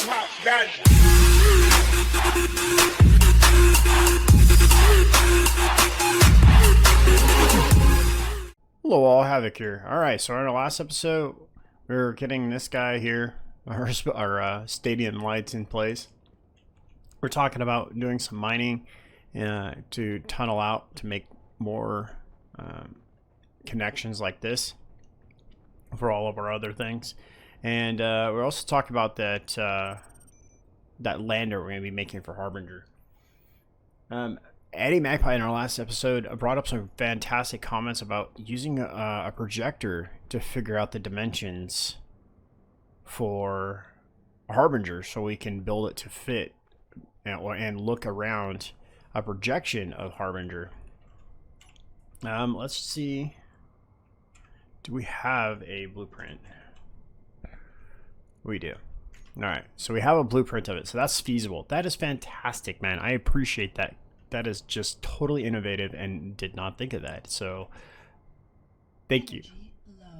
Top gun. Hello all, Havoc here. Alright, so in our last episode, we were getting this guy here, our stadium lights in place. We're talking about doing some mining to tunnel out to make more connections like this for all of our other things. And we're also talking about that that lander we're going to be making for Harbinger. Eddie Magpie in our last episode brought up some fantastic comments about using a projector to figure out the dimensions for Harbinger so we can build it to fit and look around a projection of Harbinger. Let's see. Do we have a blueprint? We do. Alright, so we have a blueprint of it, so that's feasible. That is fantastic, man. I appreciate that. That is just totally innovative and did not think of that. So, thank you.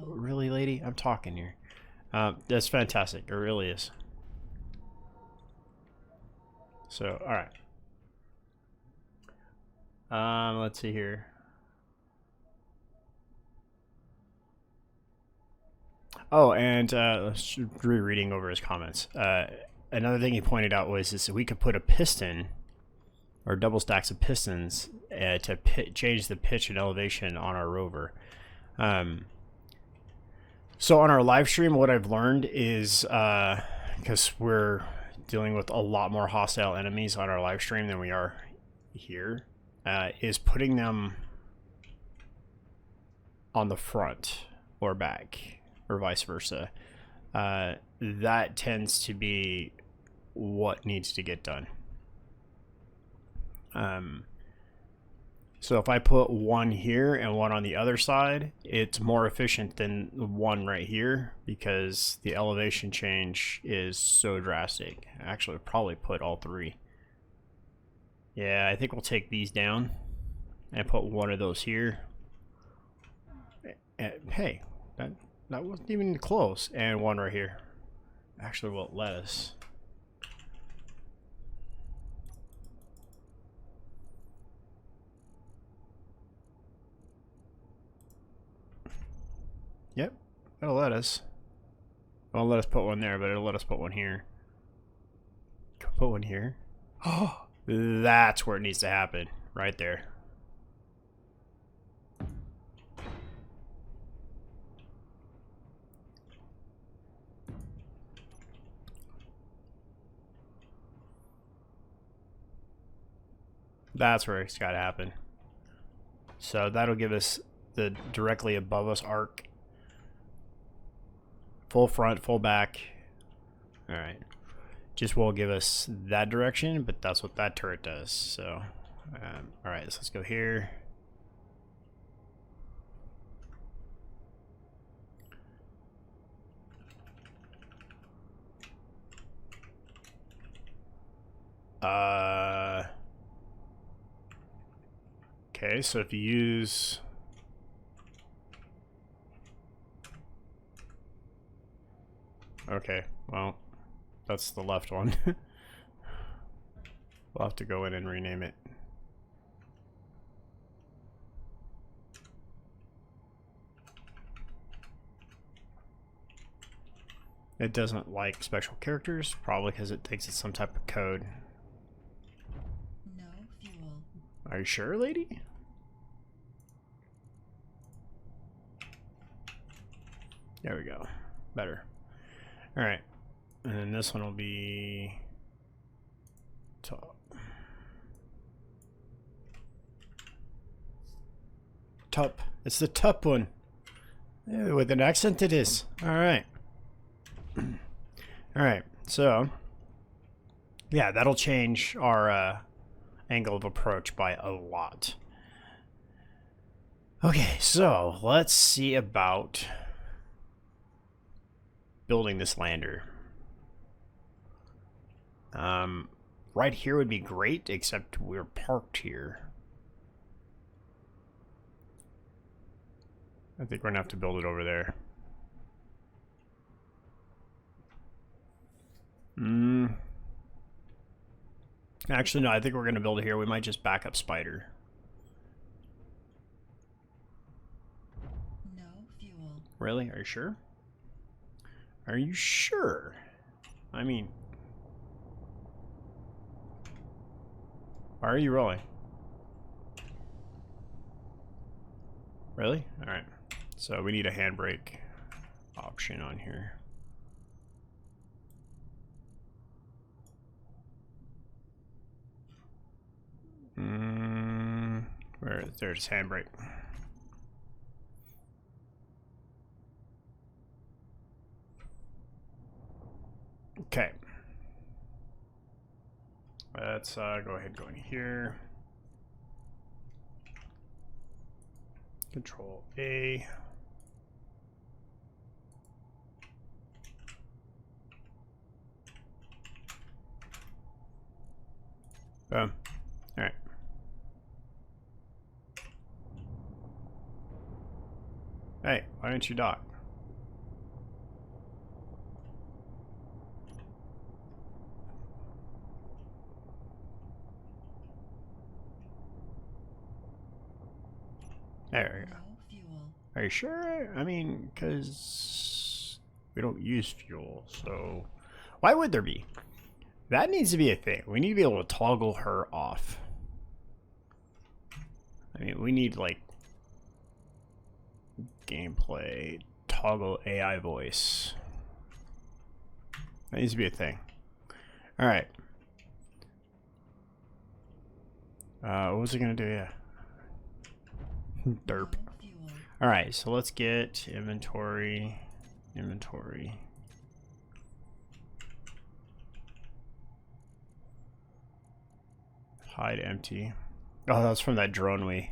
Really, lady? I'm talking here. That's fantastic. It really is. So, alright. Let's see here. Oh, and rereading over his comments. Another thing he pointed out was that we could put a piston or double stacks of pistons to change the pitch and elevation on our rover. So on our live stream, what I've learned is, because we're dealing with a lot more hostile enemies on our live stream than we are here, is putting them on the front or back or vice versa. That tends to be what needs to get done. So if I put one here and one on the other side, it's more efficient than the one right here because the elevation change is so drastic. Actually, probably put all three. Yeah, I think we'll take these down and put one of those here. Hey, that wasn't even close. And one right here. Actually, won't let us. Yep, it'll let us. It won't let us put one there, but it'll let us put one here. Put one here. Oh, that's where it needs to happen. Right there. That's where it's got to happen. So that'll give us the directly above us arc. Full front, full back. Alright. Just won't give us that direction, but that's what that turret does. So, alright, so let's go here. Okay, so if you use... Okay, well, that's the left one. We'll have to go in and rename it. It doesn't like special characters, probably because it thinks it's some type of code. No fuel. Are you sure, lady? There we go. Better. Alright. And then this one will be top. Top. It's the top one. Yeah, with an accent it is. Alright. Alright, so yeah, that'll change our angle of approach by a lot. Okay, so let's see about building this lander. Right here would be great, except we're parked here. I think we're gonna have to build it over there. Actually, no, I think we're going to build it here. We might just back up spider. No fuel. Really? Are you sure? Are you sure? I mean, why are you rolling? Really? Alright. So we need a handbrake option on here. There's handbrake. Okay. Let's go ahead and go in here. Control A. Boom. Alright. Hey, why don't you dock? There we go. No fuel. Are you sure? I mean, because we don't use fuel, so why would there be? That needs to be a thing. We need to be able to toggle her off. I mean, we need, like, gameplay, toggle AI voice. That needs to be a thing. Alright. What was I gonna do? Yeah. Derp. No fuel. Alright, so let's get inventory. Hide empty. Oh, that was from that drone we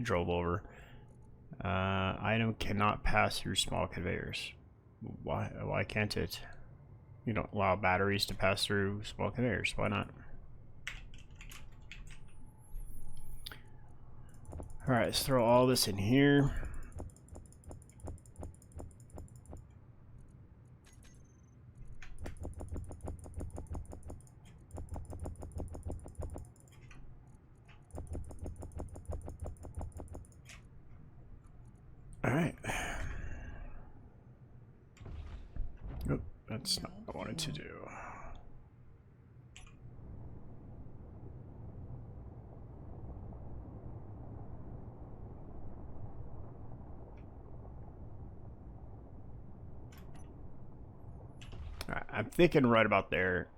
drove over. Item cannot pass through small conveyors. Why can't it? You don't allow batteries to pass through small conveyors. Why not? Alright, let's throw all this in here. Alright. Nope, that's not what I wanted to do. Alright, I'm thinking right about there.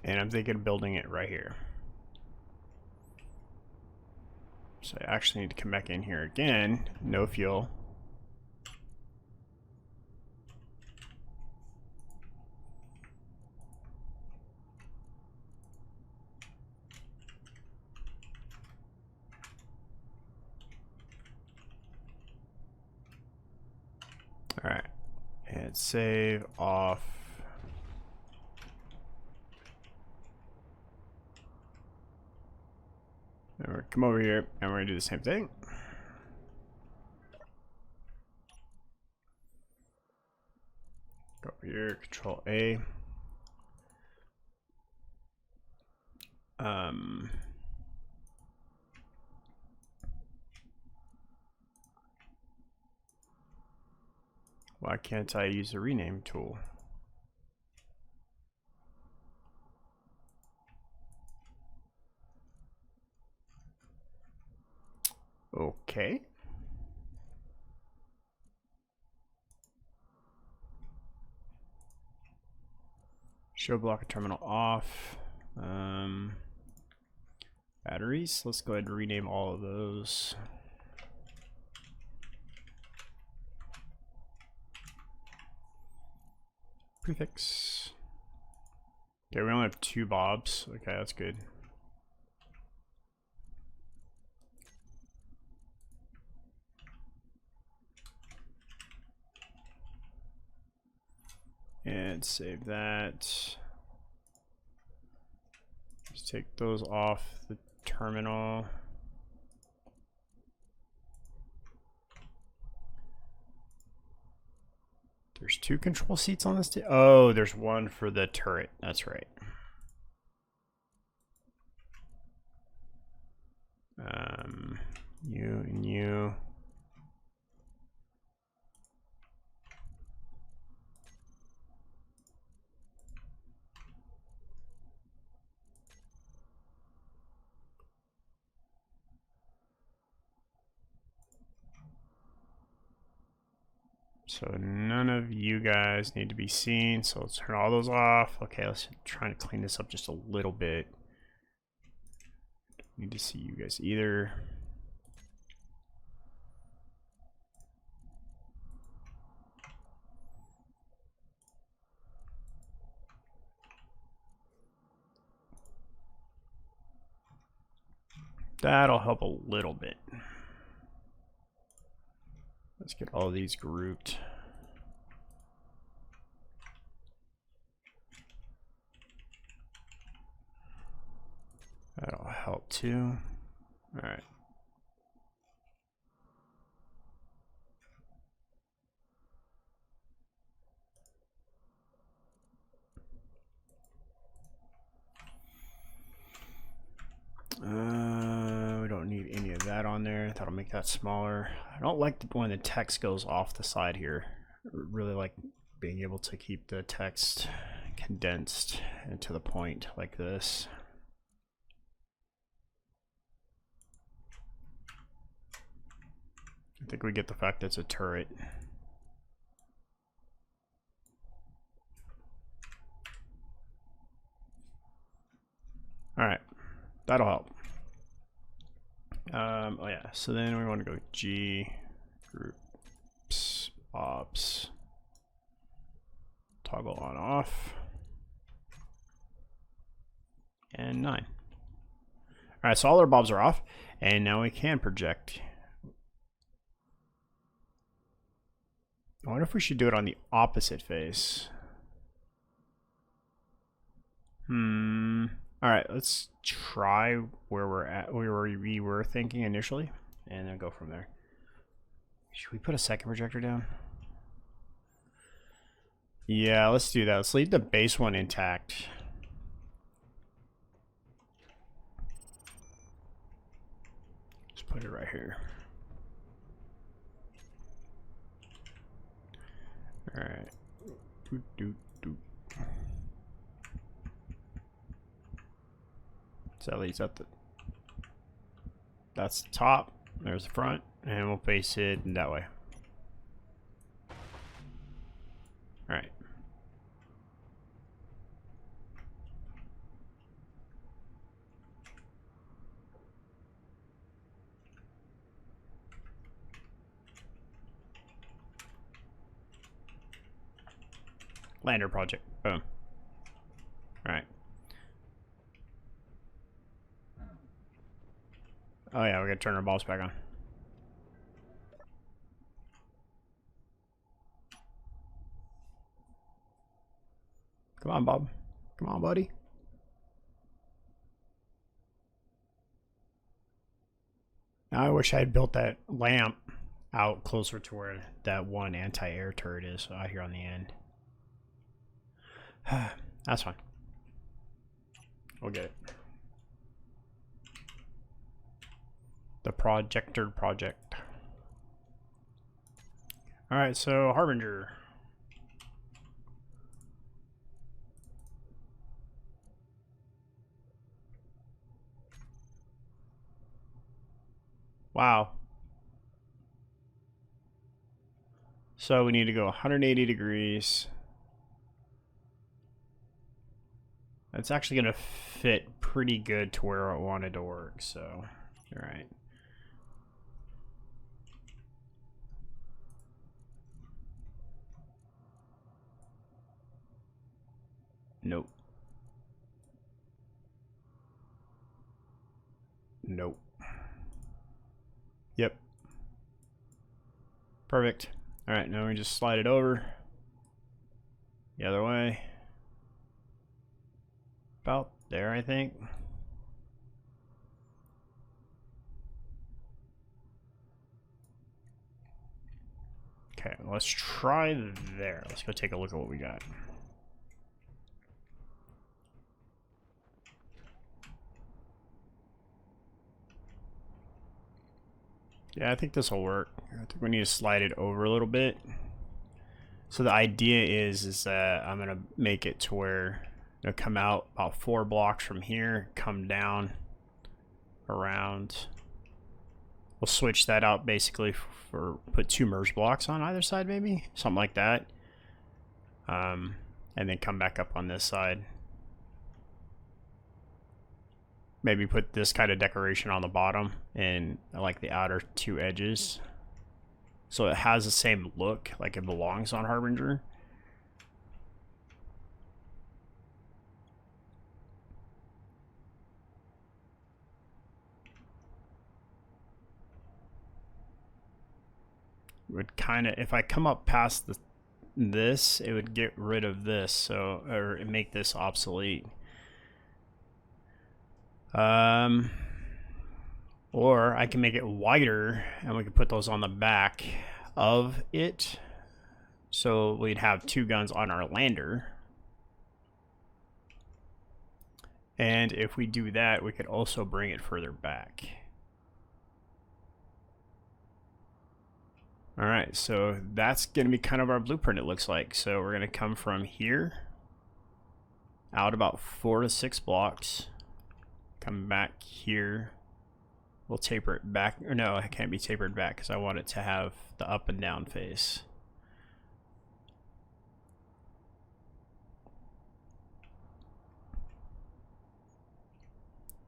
And I'm thinking of building it right here. So I actually need to come back in here again. No fuel. Alright. And save off. Come over here and we're gonna do the same thing. Go over here, Control A. Why can't I use the rename tool? Okay. Show blocker terminal off. Batteries. Let's go ahead and rename all of those. Prefix. Okay, we only have 2 bobs. Okay, that's good. And save that. Just take those off the terminal. There's 2 control seats on this. Oh, there's one for the turret. That's right. You and you. So none of you guys need to be seen. So let's turn all those off. Okay, let's try to clean this up just a little bit. Don't need to see you guys either. That'll help a little bit. Let's get all of these grouped. That'll help too. All right. We don't need any of that on there. That'll make that smaller. I don't like when the text goes off the side here. I really like being able to keep the text condensed and to the point like this. I think we get the fact that it's a turret. All right, that'll help. Oh yeah, so then we want to go G, groups, ops, toggle on off, and 9. All right, so all our bobs are off, and now we can project. I wonder if we should do it on the opposite face. All right, let's try where we're at, where we were thinking initially, and then go from there. Should we put a second projector down? Yeah, let's do that. Let's leave the base one intact. Just put it right here. All right. Doot, doot, doot. So that leads up the. That's the top. There's the front, and we'll face it in that way. All right. Lander project. Boom. All right. Oh yeah, we gotta turn our balls back on. Come on, Bob. Come on, buddy. Now I wish I had built that lamp out closer to where that one anti-air turret is out here on the end. That's fine. We'll get it. The projector project. All right, so Harbinger. Wow. So we need to go 180 degrees. It's actually going to fit pretty good to where I wanted to work, so, all right. Nope. Nope. Yep. Perfect. All right, now we just slide it over the other way. About there, I think. Okay, let's try there. Let's go take a look at what we got. Yeah, I think this will work. I think we need to slide it over a little bit. So the idea is that I'm gonna make it to where it'll come out about 4 blocks from here, come down around. We'll switch that out basically for put 2 merge blocks on either side, maybe something like that, and then come back up on this side. Maybe put this kind of decoration on the bottom and like the outer 2 edges, so it has the same look, like it belongs on Harbinger. Would kind of, if I come up past this, it would get rid of this, so, or make this obsolete. Or I can make it wider and we can put those on the back of it, so we'd have 2 guns on our lander. And if we do that, we could also bring it further back. Alright, so that's going to be kind of our blueprint, it looks like. So we're going to come from here out about 4 to 6 blocks, come back here. We'll taper it back, or no, it can't be tapered back because I want it to have the up and down face.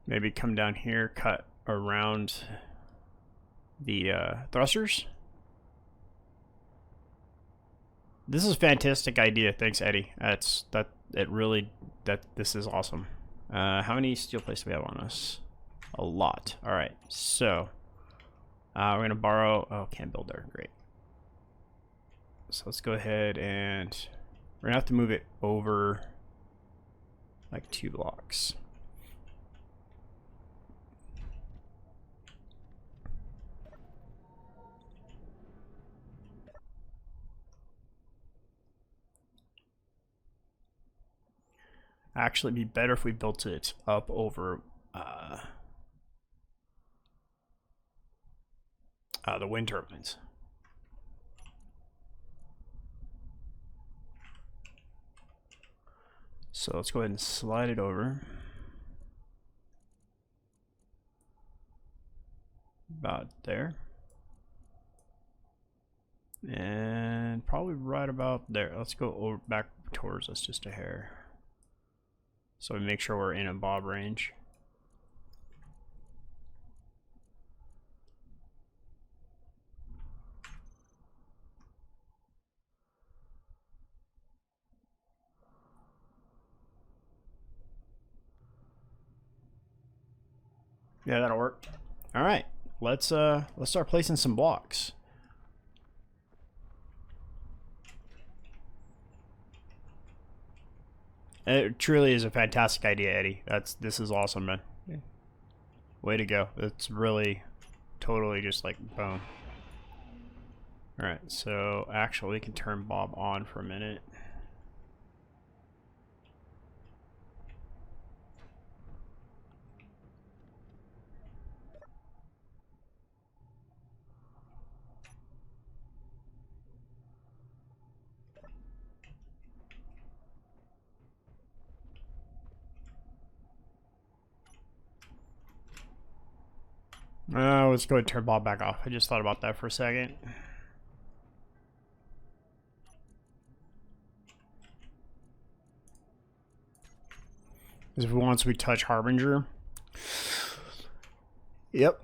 Maybe come down here, cut around the thrusters. This is a fantastic idea. Thanks, Eddie. This is awesome. How many steel plates do we have on us? A lot. All right, so we're gonna borrow. Oh, can't build there. Great. So let's go ahead and we're gonna have to move it over like 2 blocks. Actually, it'd be better if we built it up over the wind turbines. So let's go ahead and slide it over. About there. And probably right about there. Let's go over back towards us just a hair, so we make sure we're in a bob range. Yeah, that'll work. All right, let's start placing some blocks. It truly is a fantastic idea, Eddie. This is awesome, man. Way to go. It's really totally just like boom. All right, so actually we can turn Bob on for a minute. Let's go ahead and turn Bob back off. I just thought about that for a second. Because once we touch Harbinger, yep,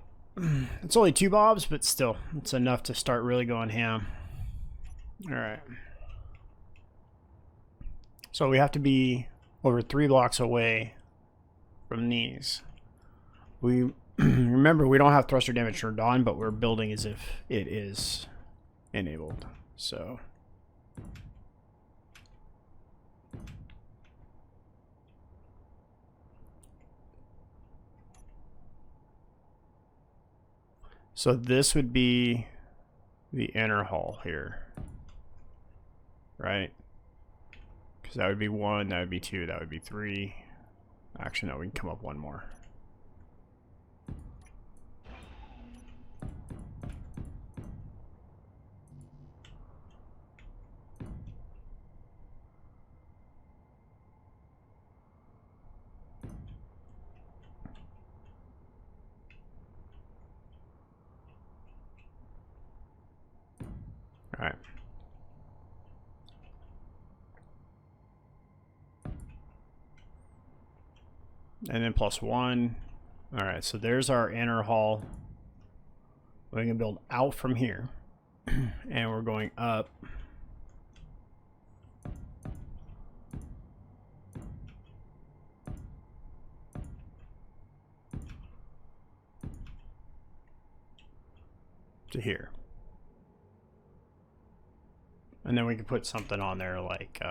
it's only 2 bobs, but still, it's enough to start really going ham. All right. So we have to be over 3 blocks away from these. We remember, we don't have thruster damage turned on, but we're building as if it is enabled. So this would be the inner hull here, right? Because that would be 1, that would be 2, that would be 3. Actually, no, we can come up one more. All right. And then +1. All right, so there's our inner hull. We're going to build out from here. And we're going up. To here. And then we can put something on there like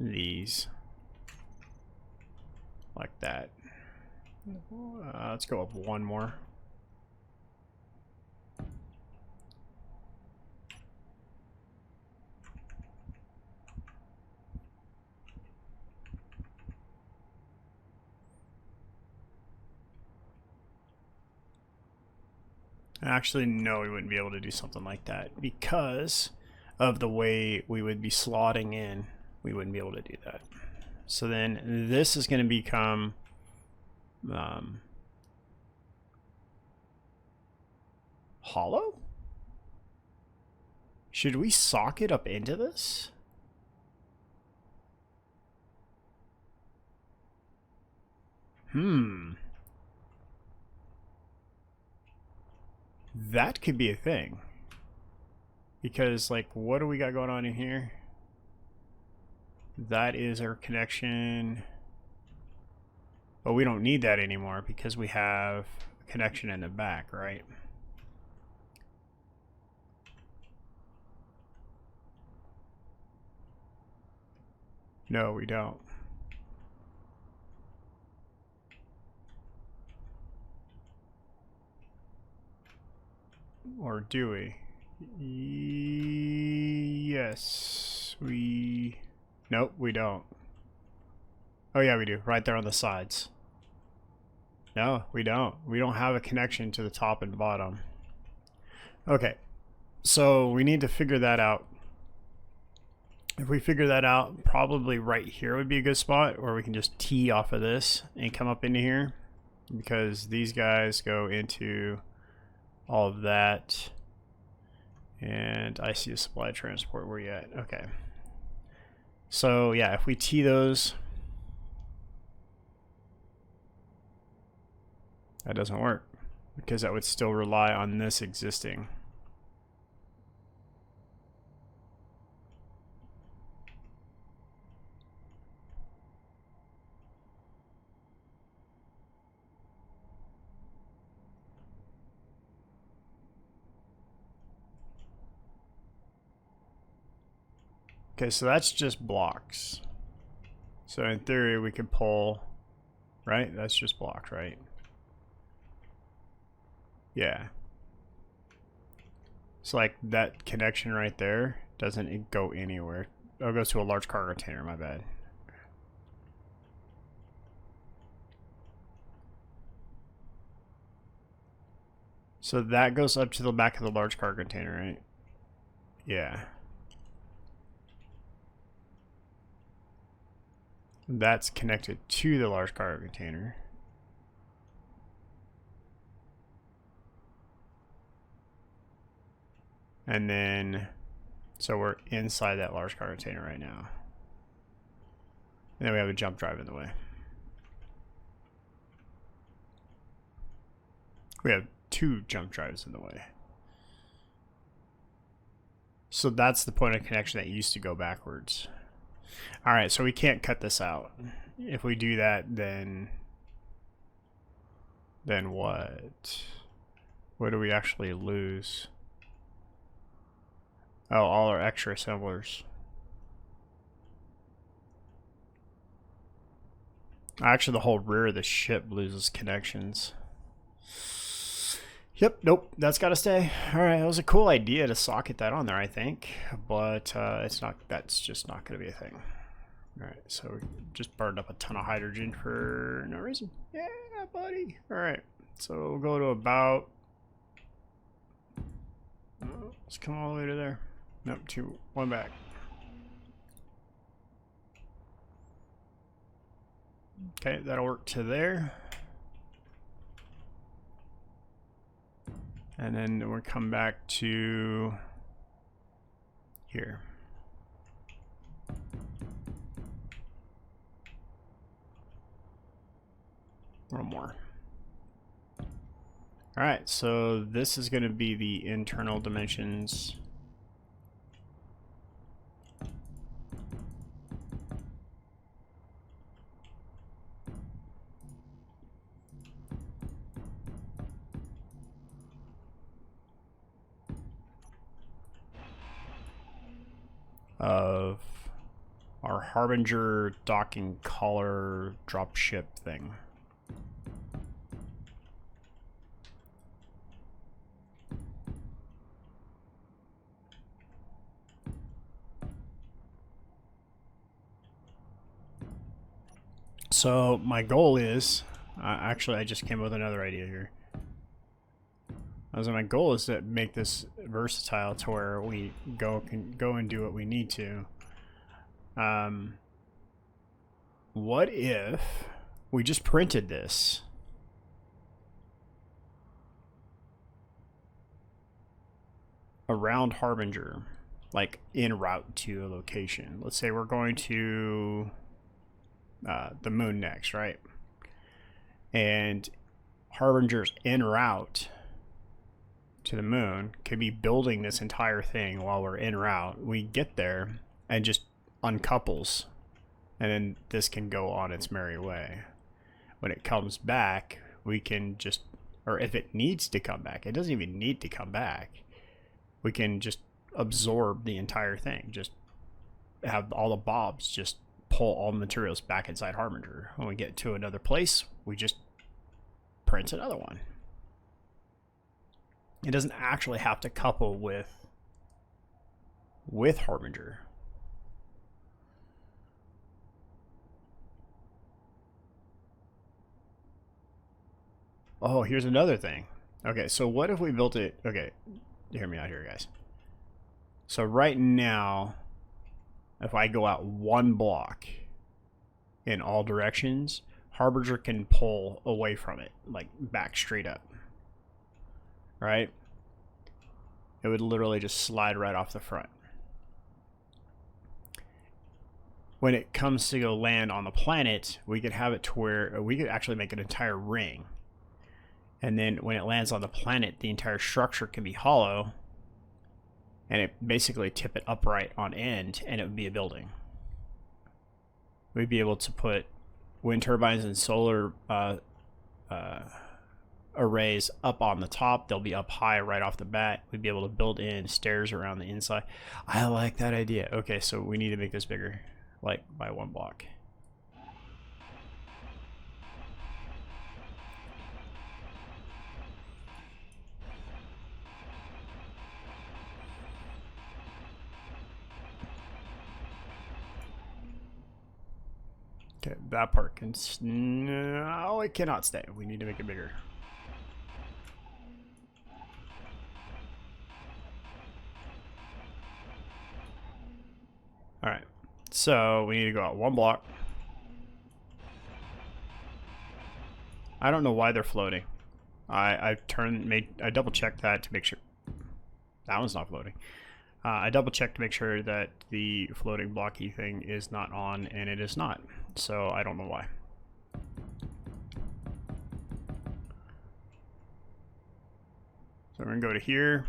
these. Like that. Let's go up one more. Actually, no, we wouldn't be able to do something like that because of the way we would be slotting in. We wouldn't be able to do that. So then this is going to become hollow? Should we socket up into this? That could be a thing. Because, like, what do we got going on in here? That is our connection. But we don't need that anymore because we have a connection in the back, right? No, we don't. Or do we? Yes, we... Nope, we don't. Oh yeah, we do. Right there on the sides. No, we don't. We don't have a connection to the top and bottom. Okay, so we need to figure that out. If we figure that out, probably right here would be a good spot where we can just tee off of this and come up into here. Because these guys go into all of that. And I see a supply transport. Where you at? Okay. So yeah, if we tee those, that doesn't work because that would still rely on this existing. Okay, so that's just blocks. So in theory, we could pull, right? That's just blocked, right? Yeah. So like that connection right there doesn't go anywhere. Oh, it goes to a large cargo container, my bad. So that goes up to the back of the large cargo container, right? Yeah. That's connected to the large cargo container. And then, so we're inside that large cargo container right now. And then we have a jump drive in the way. We have 2 jump drives in the way. So that's the point of connection that used to go backwards. All right, so we can't cut this out. If we do that, then what? What do we actually lose? Oh, all our extra assemblers. Actually, the whole rear of the ship loses connections. Yep, nope, that's got to stay. All right, that was a cool idea to socket that on there, I think, but it's not. That's just not going to be a thing. All right, so we just burned up a ton of hydrogen for no reason. Yeah, buddy. All right, so we'll go to about. Let's come all the way to there. Nope, 2, 1 back. Okay, that'll work to there. And then we'll come back to here. One more. All right, so this is going to be the internal dimensions. Of our Harbinger docking collar dropship thing. So my goal is, actually I just came up with another idea here. My goal is to make this versatile to where we can go and do what we need to. What if we just printed this? Around Harbinger, like en route to a location. Let's say we're going to the moon next, right? And Harbinger's en route to the moon could be building this entire thing while we're en route. We get there and just uncouples, and then this can go on its merry way. When it comes back, we can just, or if it needs to come back, it doesn't even need to come back. We can just absorb the entire thing. Just have all the bobs just pull all the materials back inside Harbinger. When we get to another place, we just print another one. It doesn't actually have to couple with Harbinger. Oh, here's another thing. Okay, so what if we built it? Okay, hear me out here, guys. So right now, if I go out 1 block in all directions, Harbinger can pull away from it, like back straight up. Right? It would literally just slide right off the front. When it comes to go land on the planet, we could have it to where we could actually make an entire ring. And then when it lands on the planet, the entire structure can be hollow, and it basically tip it upright on end, and it would be a building. We'd be able to put wind turbines and solar arrays up on the top. They'll be up high right off the bat. We'd be able to build in stairs around the inside. I like that idea. Okay, so we need to make this bigger, like by 1 block. Okay, that part can... No, it cannot stay. We need to make it bigger. Alright, so we need to go out 1 block. I don't know why they're floating. I double checked that to make sure that one's not floating. I double checked to make sure that the floating blocky thing is not on, and it is not. So I don't know why. So we're gonna go to here,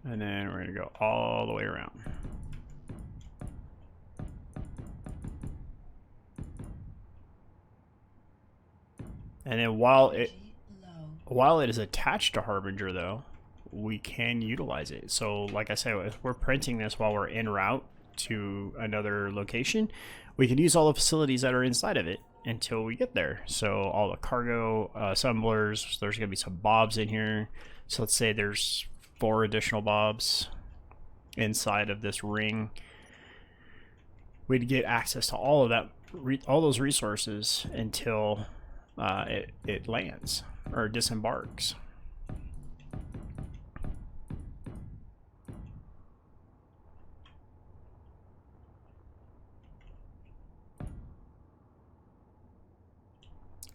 and then we're gonna go all the way around. And then while it is attached to Harbinger, though, we can utilize it. So like I said, if we're printing this while we're en route to another location, we can use all the facilities that are inside of it until we get there. So all the cargo assemblers, there's going to be some bobs in here. So let's say there's 4 additional bobs inside of this ring. We'd get access to all of that, all those resources until it lands or disembarks.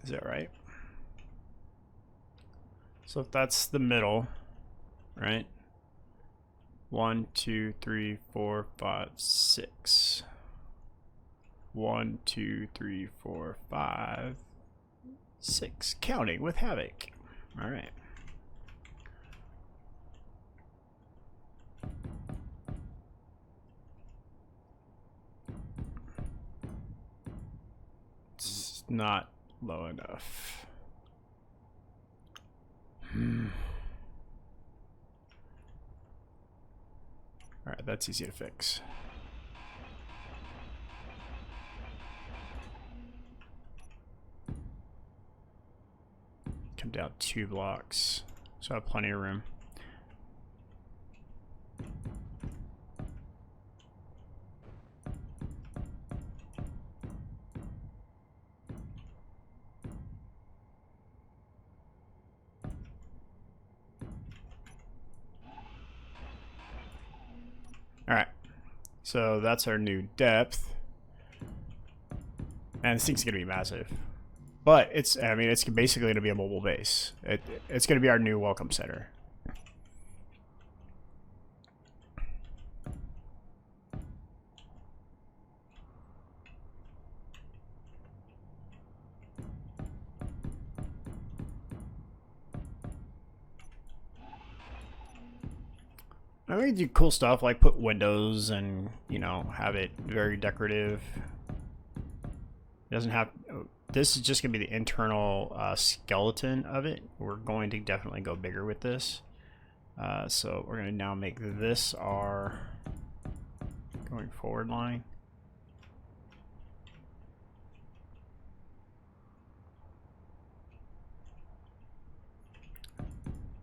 Is that right? So if that's the middle, right? 1, 2, 3, 4, 5, 6. 1, 2, 3, 4, 5, 6. Counting with Havoc. All right. It's not low enough. All right, that's easy to fix. Come down 2 blocks, so I have plenty of room. Alright, so that's our new depth. And this thing's going to be massive. But it's, I mean, it's basically going to be a mobile base. It's going to be our new welcome center. I mean, do cool stuff like put windows and, you know, have it very decorative. It doesn't have. This is just gonna be the internal skeleton of it. We're going to definitely go bigger with this. So we're gonna now make this our going forward line.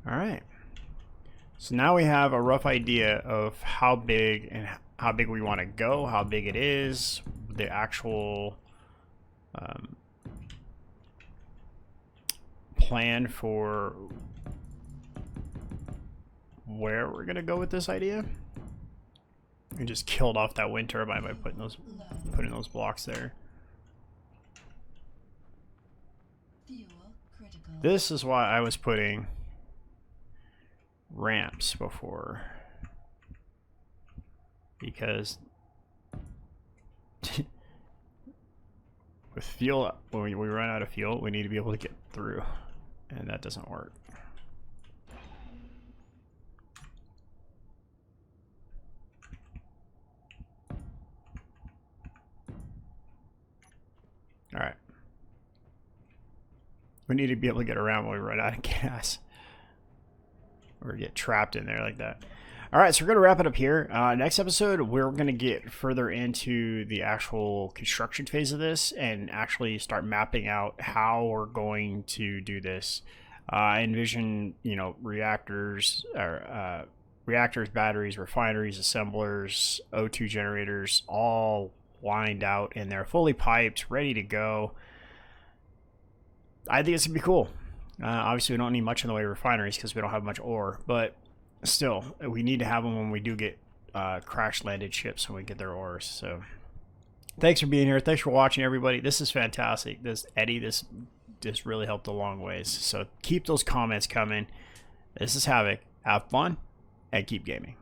All right. So now we have a rough idea of how big we want to go, how big it is, the actual plan for where we're gonna go with this idea. We just killed off that wind turbine by putting those blocks there. This is why I was putting ramps before, because with fuel, when we run out of fuel, we need to be able to get through, and that doesn't work. All right, we need to be able to get around when we run out of gas or get trapped in there like that. All right, so we're going to wrap it up here. Next episode, we're going to get further into the actual construction phase of this and actually start mapping out how we're going to do this. I envision, you know, reactors, batteries, refineries, assemblers, O2 generators, all lined out and they're fully piped, ready to go. I think it's going to be cool. Obviously, we don't need much in the way of refineries because we don't have much ore, but still, we need to have them when we do get crash-landed ships when we get their ores. So, thanks for being here. Thanks for watching, everybody. This is fantastic. This really helped a long ways. So, keep those comments coming. This is Havoc. Have fun and keep gaming.